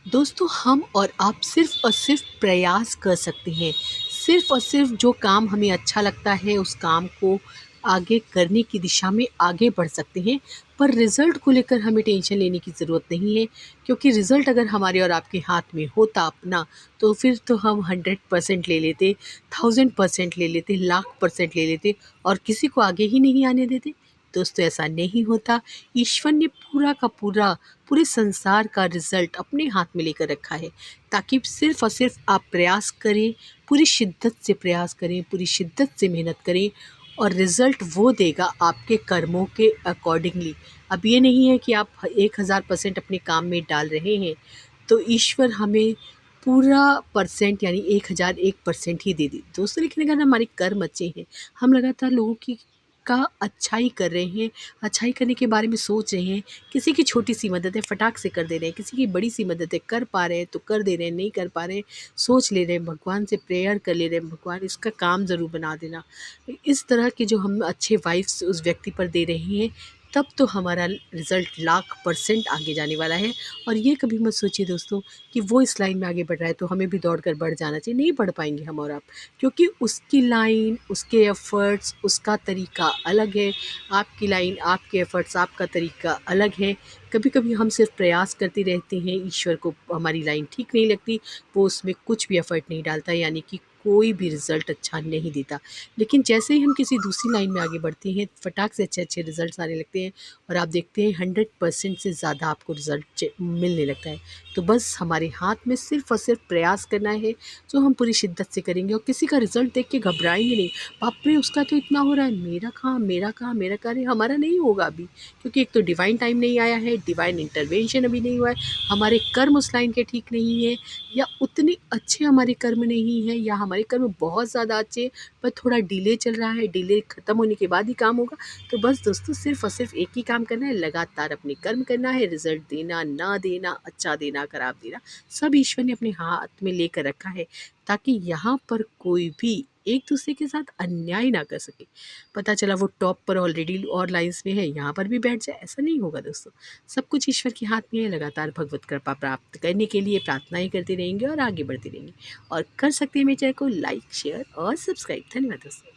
दोस्तों, हम और आप सिर्फ़ और सिर्फ़ प्रयास कर सकते हैं। सिर्फ़ और सिर्फ़ जो काम हमें अच्छा लगता है उस काम को आगे करने की दिशा में आगे बढ़ सकते हैं। पर रिज़ल्ट को लेकर हमें टेंशन लेने की ज़रूरत नहीं है, क्योंकि रिज़ल्ट अगर हमारे और आपके हाथ में होता अपना, तो फिर तो हम 100% ले लेते, 1000% ले लेते, लाख परसेंट ले लेते और किसी को आगे ही नहीं आने देते। दोस्तों, ऐसा नहीं होता। ईश्वर ने पूरा का पूरा पूरे संसार का रिज़ल्ट अपने हाथ में लेकर रखा है, ताकि सिर्फ़ और सिर्फ़ आप प्रयास करें, पूरी शिद्दत से प्रयास करें, पूरी शिद्दत से मेहनत करें और रिज़ल्ट वो देगा आपके कर्मों के अकॉर्डिंगली। अब ये नहीं है कि आप 1000% अपने काम में डाल रहे हैं, तो ईश्वर हमें पूरा परसेंट यानी 1001% ही दे दी। दोस्तों, लेकिन अगर हमारे कर्म अच्छे हैं, हम लगातार लोगों की का अच्छाई कर रहे हैं, अच्छाई करने के बारे में सोच रहे हैं, किसी की छोटी-सी मदद है फटाक से कर दे रहे हैं, किसी की बड़ी-सी मदद है कर पा रहे हैं तो कर दे रहे हैं, नहीं कर पा रहे हैं सोच ले रहे हैं, भगवान से प्रेयर कर ले रहे हैं, भगवान इसका काम ज़रूर बना देना। इस तरह के जो हम अच्छे वाइब्स उस व्यक्ति पर दे रहे हैं, तब तो हमारा रिज़ल्ट लाख परसेंट आगे जाने वाला है। और ये कभी मत सोचिए दोस्तों कि वो इस लाइन में आगे बढ़ रहा है तो हमें भी दौड़ कर बढ़ जाना चाहिए। नहीं बढ़ पाएँगे हम और आप, क्योंकि उसकी लाइन, उसके एफ़र्ट्स, उसका तरीका अलग है। आपकी लाइन, आपके एफ़र्ट्स, आपका तरीका अलग है। कभी-कभी हम सिर्फ़ प्रयास करते रहते हैं, ईश्वर को हमारी लाइन ठीक नहीं लगती, वो उसमें कुछ भी एफ़र्ट नहीं डालता, यानी कि कोई भी रिज़ल्ट अच्छा नहीं देता। लेकिन जैसे ही हम किसी दूसरी लाइन में आगे बढ़ते हैं, फटाक से अच्छे-अच्छे रिज़ल्ट्स आने लगते हैं और आप देखते हैं 100% से ज़्यादा आपको रिज़ल्ट मिलने लगता है। तो बस हमारे हाथ में सिर्फ़ और सिर्फ़ प्रयास करना है, जो हम पूरी शिद्दत से करेंगे और किसी का रिज़ल्ट देख के घबराएँगे नहीं। बाप रे! उसका तो इतना हो रहा है, मेरा कहाँ, मेरा कहाँ, मेरा कहाँ? अरे! हमारा नहीं होगा अभी, क्योंकि एक तो डिवाइन टाइम नहीं आया है, डिवाइन इंटरवेंशन अभी नहीं हुआ है, हमारे कर्म उस लाइन के ठीक नहीं हैं, या उतने अच्छे हमारे कर्म नहीं हैं, या हमारे कर्म बहुत ज़्यादा अच्छे हैं पर थोड़ा डिले चल रहा है, डिले ख़त्म होने के बाद ही काम होगा। तो बस दोस्तों, सिर्फ़ और सिर्फ़ एक ही काम करना है, लगातार अपने कर्म करना है, रिज़ल्ट देना, ना देना, अच्छा देना, खराब देना, सब ईश्वर ने अपने हाथ में लेकर रखा है, ताकि यहाँ पर कोई भी एक-दूसरे के साथ अन्याय ना कर सके। पता चला वो टॉप पर ऑलरेडी और लाइन्स में है, यहाँ पर भी बैठ जाए, ऐसा नहीं होगा दोस्तों। सब कुछ ईश्वर के हाथ में है, लगातार भगवत कृपा प्राप्त करने के लिए प्रार्थनाएँ करते रहेंगे और आगे बढ़ते रहेंगे। और कर सकते हैं मेरे चैनल को लाइक, शेयर और सब्सक्राइब। धन्यवाद दोस्तों।